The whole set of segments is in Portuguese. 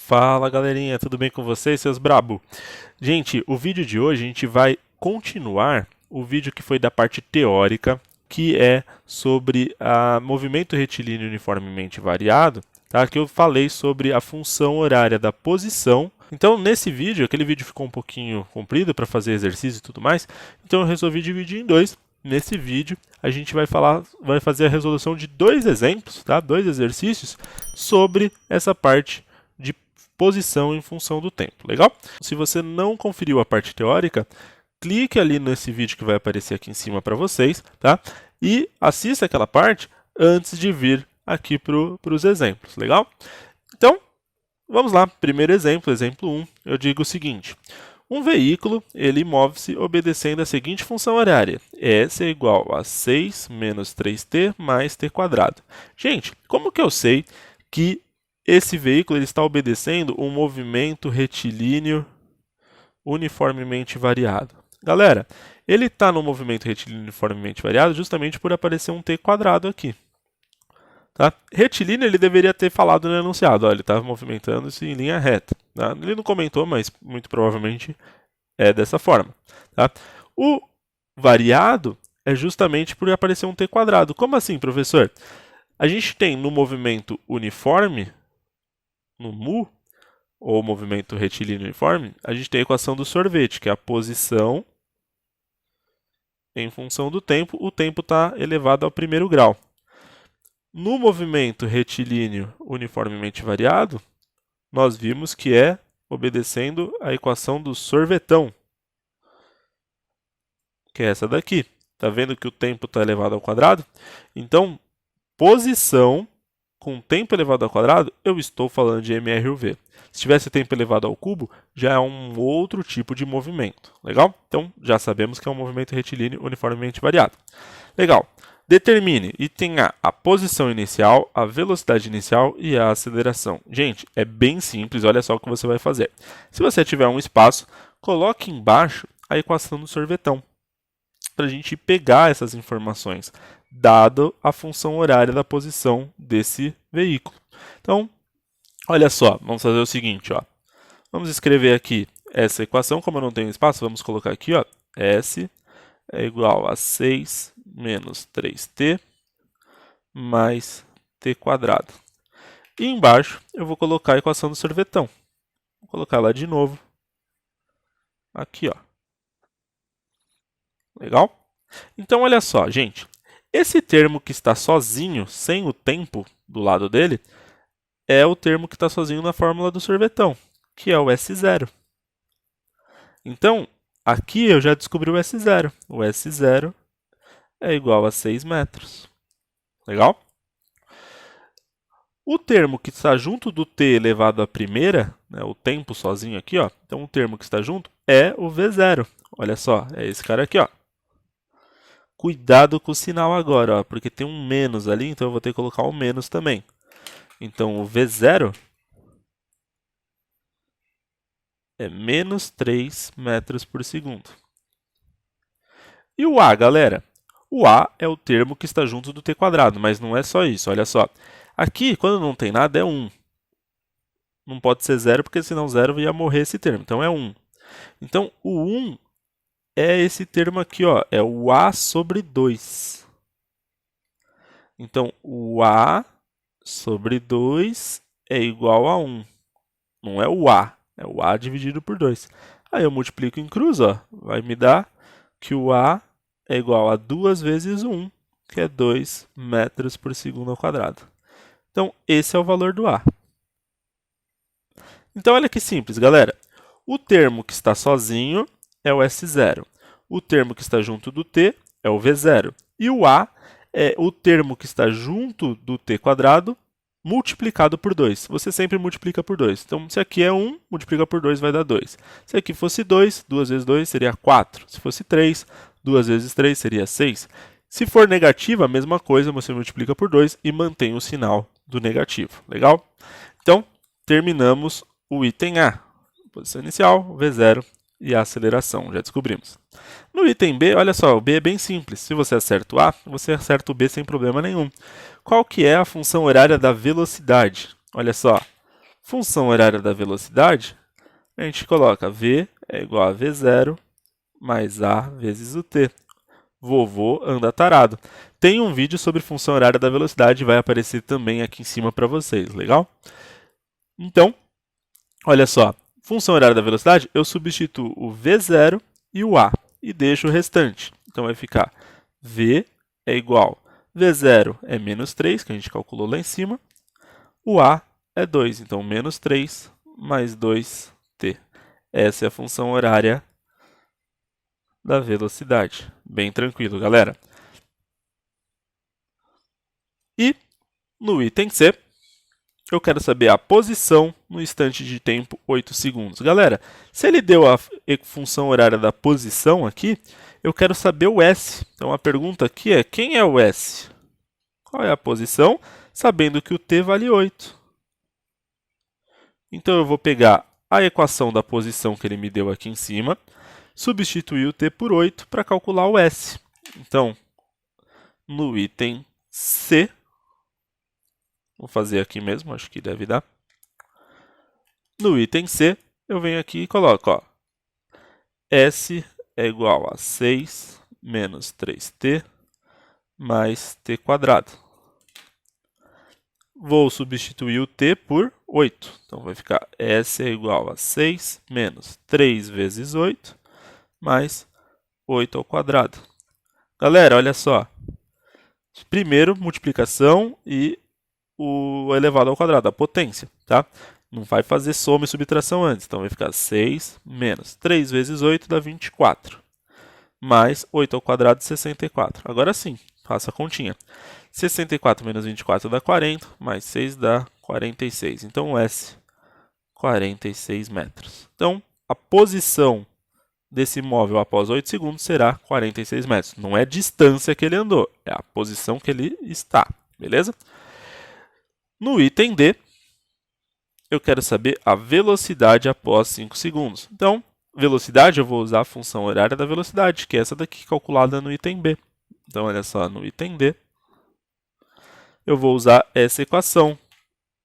Fala galerinha, tudo bem com vocês, seus brabo? Gente, o vídeo de hoje a gente vai continuar o vídeo que foi da parte teórica, que é sobre o movimento retilíneo uniformemente variado, tá? Que eu falei sobre a função horária da posição. Então, nesse vídeo, aquele vídeo ficou um pouquinho comprido para fazer exercício e tudo mais, então eu resolvi dividir em dois. Nesse vídeo, a gente vai fazer a resolução de dois exemplos, tá? Dois exercícios sobre essa parte de posição em função do tempo, legal? Se você não conferiu a parte teórica, clique ali nesse vídeo que vai aparecer aqui em cima para vocês, tá? E assista aquela parte antes de vir aqui para os exemplos, legal? Então, vamos lá. Primeiro exemplo, exemplo 1, eu digo o seguinte. Um veículo, ele move-se obedecendo a seguinte função horária. S é igual a 6 menos 3t mais t quadrado. Gente, como que eu sei que esse veículo ele está obedecendo um movimento retilíneo uniformemente variado? Galera, ele está no movimento retilíneo uniformemente variado justamente por aparecer um t quadrado aqui. Tá? Retilíneo ele deveria ter falado no enunciado, ó, ele está movimentando-se em linha reta. Tá? Ele não comentou, mas muito provavelmente é dessa forma. Tá? O variado é justamente por aparecer um t quadrado. Como assim, professor? A gente tem no movimento uniforme, no mu, ou movimento retilíneo uniforme, a gente tem a equação do sorvete, que é a posição em função do tempo. O tempo está elevado ao primeiro grau. No movimento retilíneo uniformemente variado, nós vimos que é obedecendo a equação do sorvetão, que é essa daqui. Está vendo que o tempo está elevado ao quadrado? Então, posição com tempo elevado ao quadrado, eu estou falando de mRUV. Se tivesse tempo elevado ao cubo, já é um outro tipo de movimento. Legal? Então, já sabemos que é um movimento retilíneo uniformemente variado. Legal. Determine, item A, a posição inicial, a velocidade inicial e a aceleração. Gente, é bem simples, olha só o que você vai fazer. Se você tiver um espaço, coloque embaixo a equação do sorvetão, para a gente pegar essas informações, dado a função horária da posição desse veículo. Então, olha só, vamos fazer o seguinte, ó. Vamos escrever aqui essa equação, como eu não tenho espaço, vamos colocar aqui, ó, S é igual a 6 menos 3t mais t quadrado. E embaixo eu vou colocar a equação do sorvetão. Vou colocar lá de novo. Aqui, ó. Legal? Então, olha só, gente. Esse termo que está sozinho, sem o tempo do lado dele, é o termo que está sozinho na fórmula do sorvetão, que é o S0. Então, aqui eu já descobri o S0. O S0 é igual a 6 metros. Legal? O termo que está junto do t elevado à primeira, né, o tempo sozinho aqui, ó, então o termo que está junto é o V0. Olha só, é esse cara aqui, ó. Cuidado com o sinal agora, ó, porque tem um menos ali, então eu vou ter que colocar um menos também. Então o V0 é menos 3 metros por segundo. E o A, galera? O A é o termo que está junto do t quadrado, mas não é só isso, olha só. Aqui, quando não tem nada, é 1. Não pode ser 0, porque senão 0 ia morrer esse termo, então é 1. Então, o 1 é esse termo aqui, ó, é o A sobre 2. Então, o A sobre 2 é igual a 1. Não é o A dividido por 2. Aí eu multiplico em cruz, ó, vai me dar que o A é igual a 2 vezes 1, que é 2 metros por segundo ao quadrado. Então, esse é o valor do A. Então, olha que simples, galera. O termo que está sozinho é o S0. O termo que está junto do t é o V0. E o A é o termo que está junto do t quadrado multiplicado por 2. Você sempre multiplica por 2. Então, se aqui é 1, multiplica por 2 vai dar 2. Se aqui fosse 2, 2 vezes 2 seria 4. Se fosse 3, 2 vezes 3 seria 6. Se for negativa, a mesma coisa, você multiplica por 2 e mantém o sinal do negativo. Legal? Então, terminamos o item A. Posição inicial, V0 e a aceleração, já descobrimos. No item B, olha só, o B é bem simples. Se você acerta o A, você acerta o B sem problema nenhum. Qual que é a função horária da velocidade? Olha só, Função horária da velocidade, a gente coloca v é igual a v0 mais a vezes o t. Vovô anda tarado. Tem um vídeo sobre função horária da velocidade, vai aparecer também aqui em cima para vocês, legal? Então, olha só, função horária da velocidade, eu substituo o v0 e o a e deixo o restante. Então vai ficar v é igual, v0 é menos 3, que a gente calculou lá em cima, o a é 2, então menos 3 mais 2t. Essa é a função horária da velocidade. Bem tranquilo, galera. E no item C, eu quero saber a posição no instante de tempo 8 segundos. Galera, se ele deu a função horária da posição aqui, eu quero saber o S. Então a pergunta aqui é, quem é o S? Qual é a posição? Sabendo que o t vale 8. Então eu vou pegar a equação da posição que ele me deu aqui em cima, substituir o t por 8 para calcular o S. Então, no item C, vou fazer aqui mesmo, acho que deve dar. No item C, eu venho aqui e coloco, ó, S é igual a 6 menos 3t mais t quadrado. Vou substituir o t por 8. Então, vai ficar S é igual a 6 menos 3 vezes 8 mais 8 ao quadrado. Galera, olha só. Primeiro, multiplicação e o elevado ao quadrado, a potência, tá? Não vai fazer soma e subtração antes. Então, vai ficar 6 menos 3 vezes 8 dá 24. Mais 8 ao quadrado, 64. Agora sim, faça a continha. 64 menos 24 dá 40, mais 6 dá 46. Então, o S, 46 metros. Então, a posição desse móvel após 8 segundos será 46 metros. Não é a distância que ele andou, é a posição que ele está, beleza? No item D, eu quero saber a velocidade após 5 segundos. Então, velocidade, eu vou usar a função horária da velocidade, que é essa daqui calculada no item B. Então, olha só, no item D, eu vou usar essa equação,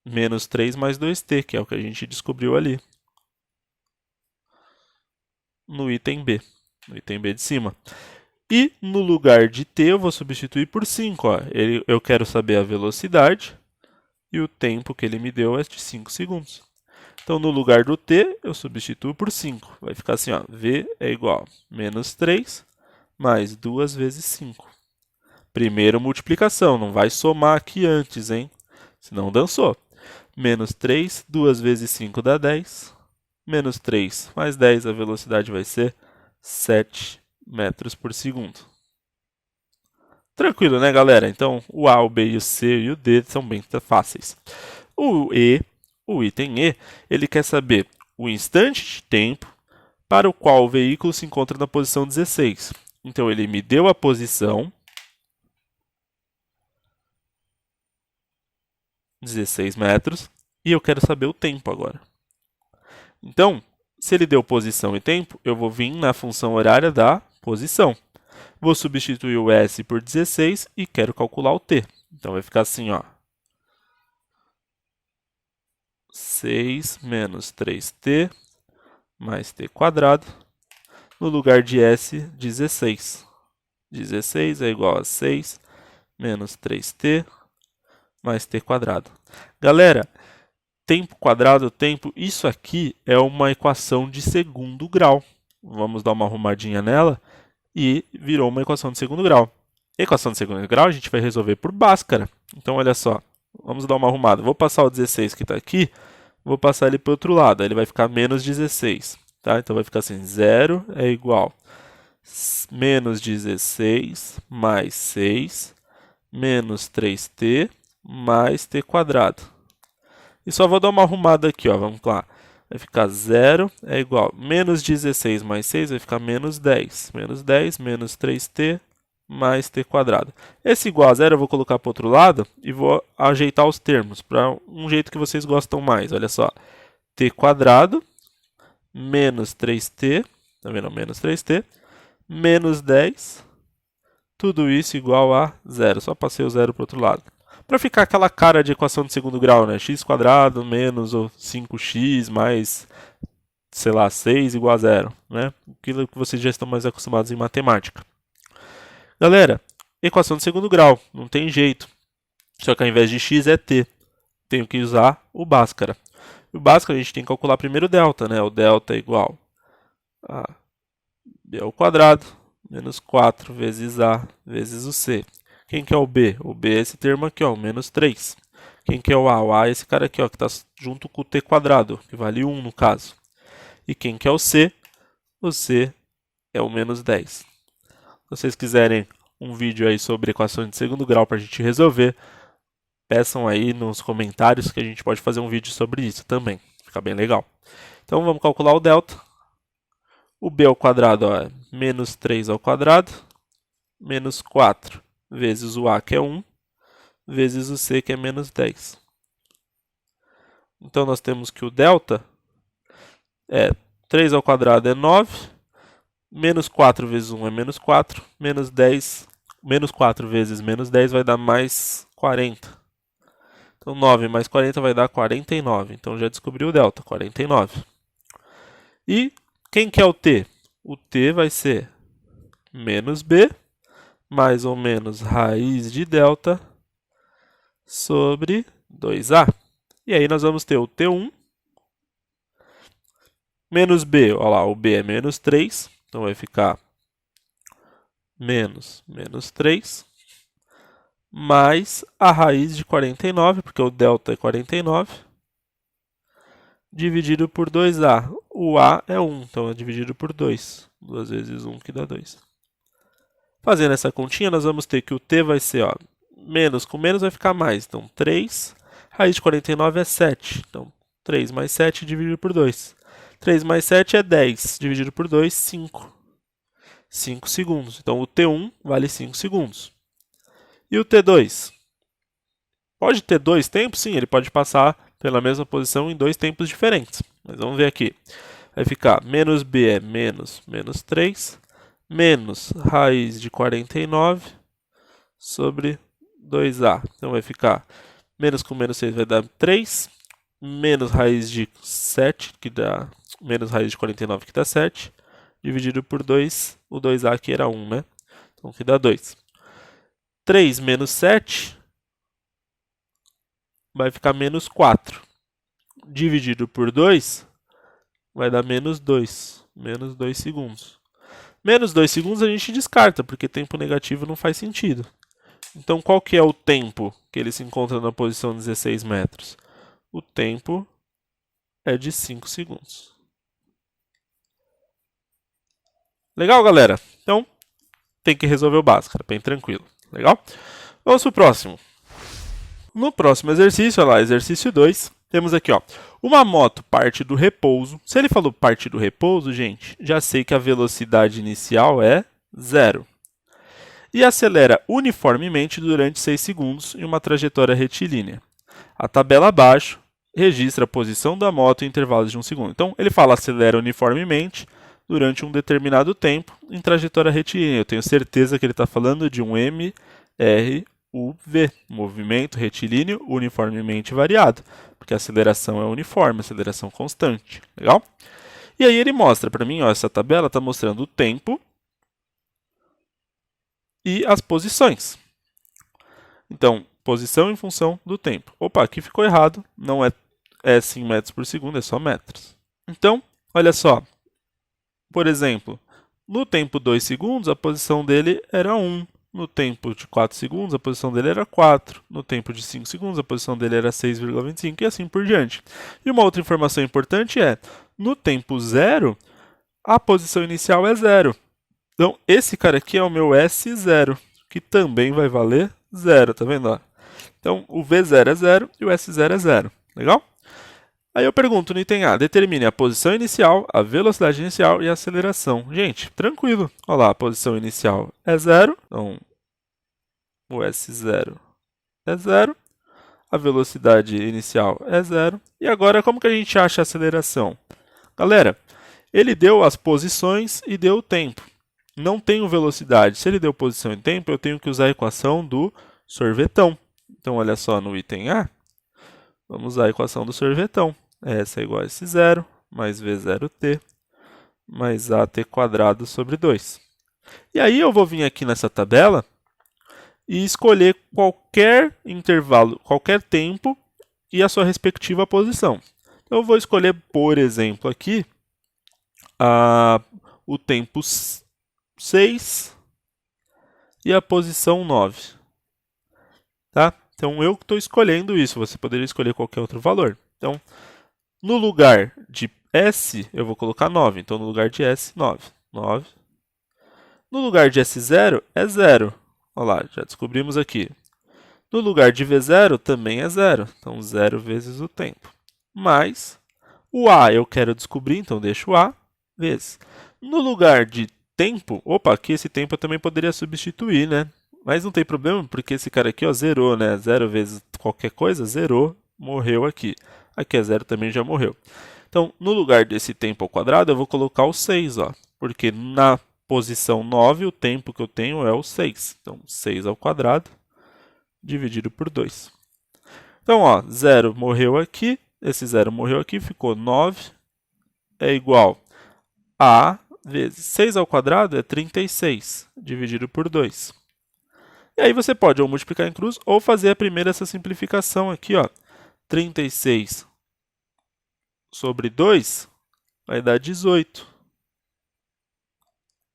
menos 3 mais 2t, que é o que a gente descobriu ali. No item B de cima. E no lugar de t, eu vou substituir por 5. Ó. Eu quero saber a velocidade e o tempo que ele me deu é de 5 segundos. Então, no lugar do t, eu substituo por 5. Vai ficar assim, ó, v é igual a menos 3 mais 2 vezes 5. Primeiro, multiplicação. Não vai somar aqui antes, hein? Senão dançou. Menos 3, 2 vezes 5 dá 10. Menos 3 mais 10, a velocidade vai ser 7 metros por segundo. Tranquilo, né, galera? Então, o A, o B, o C e o D são bem fáceis. O item E, ele quer saber o instante de tempo para o qual o veículo se encontra na posição 16. Então, ele me deu a posição, 16 metros, e eu quero saber o tempo agora. Então, se ele deu posição e tempo, eu vou vir na função horária da posição. Vou substituir o S por 16 e quero calcular o T. Então, vai ficar assim, ó. 6 menos 3t mais t quadrado. No lugar de S, 16. 16 é igual a 6 menos 3t mais t quadrado. Galera, tempo quadrado, tempo, isso aqui é uma equação de segundo grau. Vamos dar uma arrumadinha nela e virou uma equação de segundo grau. Equação de segundo grau a gente vai resolver por Bhaskara. Então, olha só, vamos dar uma arrumada. Vou passar o 16 que está aqui, vou passar ele para o outro lado, aí ele vai ficar menos 16. Tá? Então, vai ficar assim, 0 é igual a menos 16 mais 6 menos 3t mais t quadrado. E só vou dar uma arrumada aqui, ó. Vamos lá. Vai ficar 0 é igual a menos 16 mais 6, vai ficar menos 10. Menos 10 menos 3t mais t quadrado. Esse igual a 0 eu vou colocar para o outro lado e vou ajeitar os termos para um jeito que vocês gostam mais. Olha só. T quadrado menos 3t, tá vendo? Menos 3t, menos 10, tudo isso igual a 0. Só passei o 0 para o outro lado. para ficar aquela cara de equação de segundo grau, né? x² menos 5x mais, sei lá, 6 igual a 0, né? Aquilo que vocês já estão mais acostumados em matemática. Galera, equação de segundo grau, não tem jeito. Só que ao invés de x é t. Tenho que usar o Bhaskara. O Bhaskara a gente tem que calcular primeiro o delta, né? O delta é igual a b ao quadrado menos 4 vezes a vezes o c. Quem que é o b? O b é esse termo aqui, ó, menos 3. Quem que é o a? O a é esse cara aqui, ó, que está junto com o t quadrado, que vale 1 no caso. E quem que é o c? O c é o menos 10. Se vocês quiserem um vídeo aí sobre equações de segundo grau para a gente resolver, peçam aí nos comentários que a gente pode fazer um vídeo sobre isso também. Fica bem legal. Então vamos calcular o delta. O b ao quadrado, ó, é menos 3 ao quadrado, menos 4 vezes o a, que é 1, vezes o c, que é menos 10. Então nós temos que o delta é 3 ao quadrado é 9, menos 4 vezes 1 é menos 4, menos 10, menos 4 vezes menos 10 vai dar mais 40. Então 9 mais 40 vai dar 49. Então já descobriu o delta, 49. E quem que é o t? O t vai ser menos b, mais ou menos raiz de delta sobre 2a. E aí nós vamos ter o t1 menos b, olha lá, o b é menos 3, então vai ficar menos 3, mais a raiz de 49, porque o delta é 49, dividido por 2a. O a é 1, então é dividido por 2. 2 vezes 1 que dá 2. Fazendo essa continha, nós vamos ter que o t vai ser, ó, menos com menos vai ficar mais. Então, 3, raiz de 49 é 7. Então, 3 mais 7 dividido por 2. 3 mais 7 é 10, dividido por 2, 5. 5 segundos. Então, o t1 vale 5 segundos. E o t2? Pode ter dois tempos? Sim, ele pode passar pela mesma posição em dois tempos diferentes. Mas vamos ver aqui. Vai ficar menos b é menos 3, menos raiz de 49 sobre 2a. Então vai ficar menos com menos 6 vai dar 3, menos raiz de 7, que dá menos raiz de 49, que dá 7, dividido por 2, o 2a aqui era 1, né? Então que dá 2. 3 menos 7 vai ficar menos 4. Dividido por 2 vai dar menos 2. Menos 2 segundos. Menos 2 segundos a gente descarta, porque tempo negativo não faz sentido. Então, qual que é o tempo que ele se encontra na posição 16 metros? O tempo é de 5 segundos. Legal, galera? Então, tem que resolver o Bhaskara, bem tranquilo. Legal? Vamos para o próximo. No próximo exercício, olha lá, exercício 2, temos aqui, ó, uma moto parte do repouso. Se ele falou parte do repouso, gente, já sei que a velocidade inicial é 0. E acelera uniformemente durante 6 segundos em uma trajetória retilínea. A tabela abaixo registra a posição da moto em intervalos de 1 segundo. Então, ele fala acelera uniformemente durante um determinado tempo em trajetória retilínea. Eu tenho certeza que ele está falando de um MRUV, movimento retilíneo uniformemente variado, porque a aceleração é uniforme, aceleração constante. Legal? E aí ele mostra para mim, ó, essa tabela está mostrando o tempo e as posições. Então, posição em função do tempo. Opa, aqui ficou errado, não é sim metros por segundo, é só metros. Então, olha só, por exemplo, no tempo 2 segundos, a posição dele era 1. No tempo de 4 segundos, a posição dele era 4. No tempo de 5 segundos, a posição dele era 6,25 e assim por diante. E uma outra informação importante é, no tempo 0, a posição inicial é 0. Então, esse cara aqui é o meu S0, que também vai valer 0, tá vendo? Ó? Então, o V0 é 0 e o S0 é 0. Legal? Aí eu pergunto no item A, determine a posição inicial, a velocidade inicial e a aceleração. Gente, tranquilo. Olha lá, a posição inicial é 0, então o S0 é 0, a velocidade inicial é 0. E agora, como que a gente acha a aceleração? Galera, ele deu as posições e deu o tempo. Não tenho velocidade. Se ele deu posição e tempo, eu tenho que usar a equação do sorvetão. Então, olha só, no item A, vamos usar a equação do sorvetão. S é igual a S0 mais V0t mais AT² sobre 2. E aí eu vou vir aqui nessa tabela e escolher qualquer intervalo, qualquer tempo e a sua respectiva posição. Então, eu vou escolher, por exemplo, aqui, o tempo 6 e a posição 9. Tá? Então, eu estou escolhendo isso, você poderia escolher qualquer outro valor. Então, no lugar de S, eu vou colocar 9. Então, no lugar de S, 9. 9. No lugar de S0, é 0. Olha lá, já descobrimos aqui. No lugar de V0, também é 0. Então, 0 vezes o tempo. Mais o A eu quero descobrir, então deixo o A vezes. No lugar de tempo, opa, aqui esse tempo eu também poderia substituir, né? Mas não tem problema, porque esse cara aqui, ó, zerou, né? 0 vezes qualquer coisa, zerou, morreu aqui. Aqui é 0, também já morreu. Então, no lugar desse tempo ao quadrado, eu vou colocar o 6, ó, porque na posição 9, o tempo que eu tenho é o 6. Então, 6 ao quadrado, dividido por 2. Então, ó, 0 morreu aqui, esse 0 morreu aqui, ficou 9, é igual a vezes 6 ao quadrado é 36, dividido por 2. E aí você pode ou multiplicar em cruz ou fazer a primeira essa simplificação aqui, ó. 36 sobre 2 vai dar 18.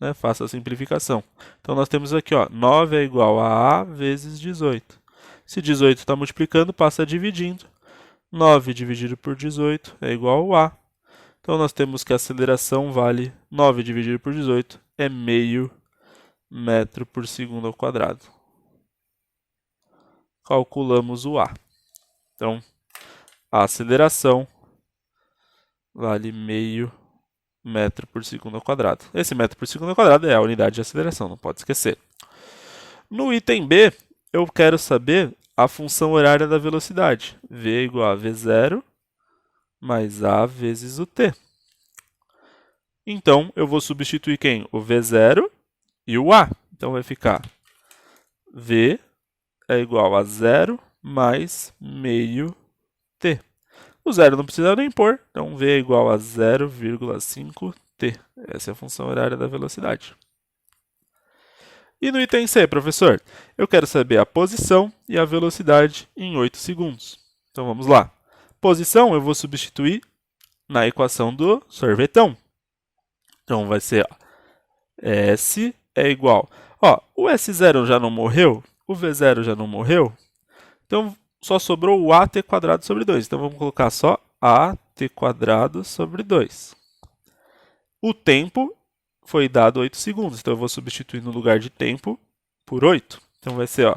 Né? Faça a simplificação. Então, nós temos aqui, ó, 9 é igual a A vezes 18. Se 18 está multiplicando, passa dividindo. 9 dividido por 18 é igual a A. Então, nós temos que a aceleração vale 9 dividido por 18 é meio metro por segundo ao quadrado. Calculamos o A. Então, a aceleração vale meio metro por segundo ao quadrado. Esse metro por segundo ao quadrado é a unidade de aceleração, não pode esquecer. No item B, eu quero saber a função horária da velocidade. V é igual a V0 mais A vezes o t. Então, eu vou substituir quem? O V0 e o A. Então, vai ficar V é igual a 0 mais meio t. O 0 não precisa nem pôr, então V é igual a 0,5t. Essa é a função horária da velocidade. E no item C, professor, eu quero saber a posição e a velocidade em 8 segundos. Então vamos lá. Posição eu vou substituir na equação do sorvetão. Então vai ser, ó, S é igual... Ó, o S0 já não morreu, o V0 já não morreu, então só sobrou o AT² sobre 2. Então vamos colocar só AT² sobre 2. O tempo foi dado 8 segundos, então eu vou substituir no lugar de tempo por 8. Então vai ser, ó,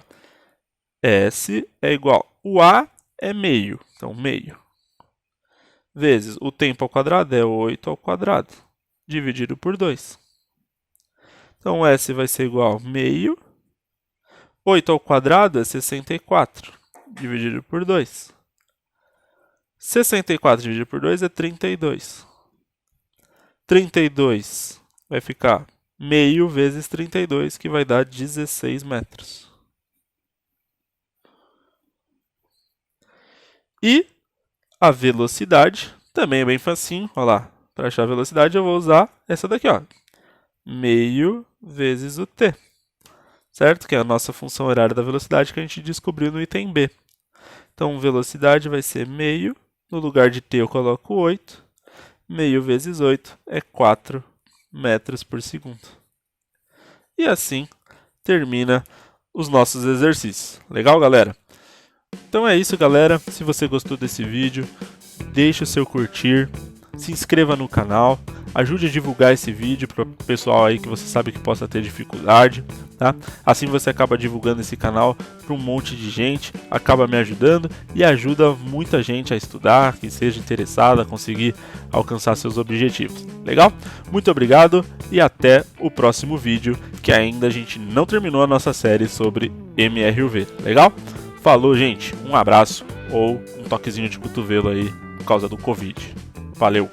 S é igual, o A é meio, então meio, vezes o tempo ao quadrado é 8 ao quadrado, dividido por 2. Então S vai ser igual a meio, 8 ao quadrado é 64, dividido por 2. 64 dividido por 2 é 32. 32 vai ficar meio vezes 32, que vai dar 16 metros. E a velocidade também é bem facinho. Olha lá, para achar a velocidade eu vou usar essa daqui, ó, meio vezes o t. Certo? Que é a nossa função horária da velocidade que a gente descobriu no item B. Então, velocidade vai ser meio, no lugar de t eu coloco 8, meio vezes 8 é 4 metros por segundo. E assim termina os nossos exercícios. Legal, galera? Então é isso, galera. Se você gostou desse vídeo, deixe o seu curtir, se inscreva no canal, ajude a divulgar esse vídeo para o pessoal aí que você sabe que possa ter dificuldade, tá? Assim você acaba divulgando esse canal para um monte de gente, acaba me ajudando e ajuda muita gente a estudar, que seja interessada a conseguir alcançar seus objetivos. Legal? Muito obrigado e até o próximo vídeo, que ainda a gente não terminou a nossa série sobre MRUV. Legal? Falou, gente. Um abraço ou um toquezinho de cotovelo aí por causa do Covid. Valeu!